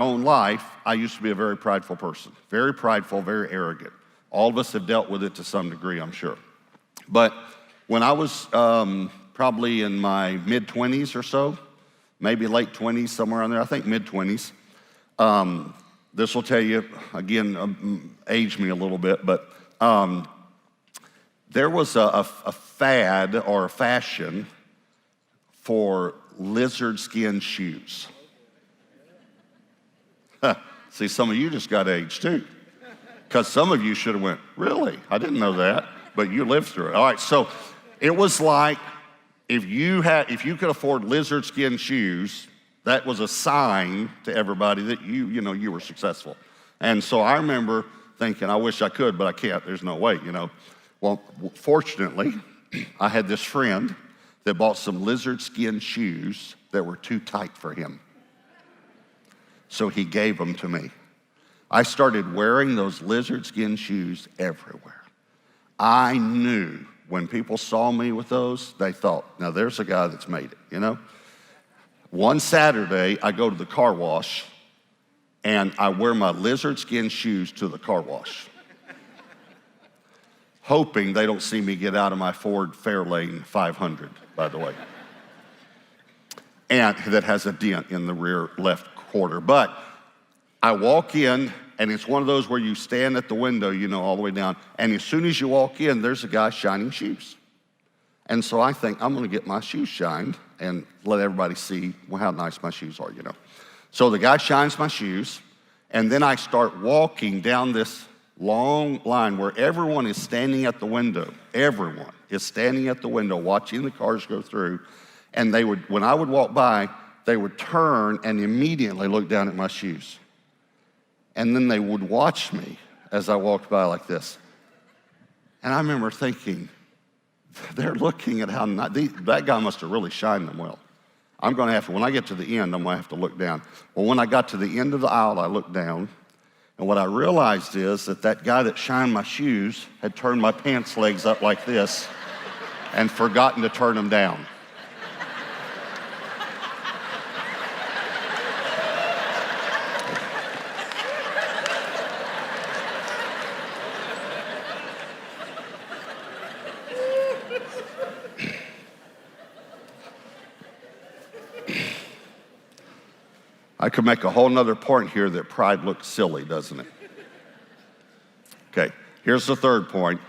own life, I used to be a very prideful person. Very prideful, very arrogant. All of us have dealt with it to some degree, I'm sure. But when I was probably in my mid-20s or so, maybe late 20s, somewhere around there, I think mid-20s, this will tell you, again, age me a little bit, but there was a fad or a fashion for lizard skin shoes. See, some of you just got age too, because some of you should have went, really? I didn't know that, but you lived through it. All right, so it was like if you could afford lizard skin shoes, that was a sign to everybody that you were successful. And so I remember thinking, I wish I could, but I can't. There's no way, Well, fortunately, I had this friend that bought some lizard skin shoes that were too tight for him. So he gave them to me. I started wearing those lizard skin shoes everywhere. I knew when people saw me with those, they thought, now there's a guy that's made it, One Saturday, I go to the car wash, and I wear my lizard skin shoes to the car wash, hoping they don't see me get out of my Ford Fairlane 500, by the way, and that has a dent in the rear left quarter. But I walk in, and it's one of those where you stand at the window, all the way down, and as soon as you walk in, there's a guy shining shoes. And so I think, I'm gonna get my shoes shined and let everybody see how nice my shoes are, So the guy shines my shoes, and then I start walking down this long line where everyone is standing at the window. Everyone is standing at the window watching the cars go through, and when I would walk by, they would turn and immediately look down at my shoes. And then they would watch me as I walked by like this. And I remember thinking, they're looking at that guy must have really shined them well. I'm gonna have to, when I get to the end, I'm gonna have to look down. Well, when I got to the end of the aisle, I looked down, and what I realized is that guy that shined my shoes had turned my pants legs up like this and forgotten to turn them down. I could make a whole nother point here that pride looks silly, doesn't it? Okay, here's the third point.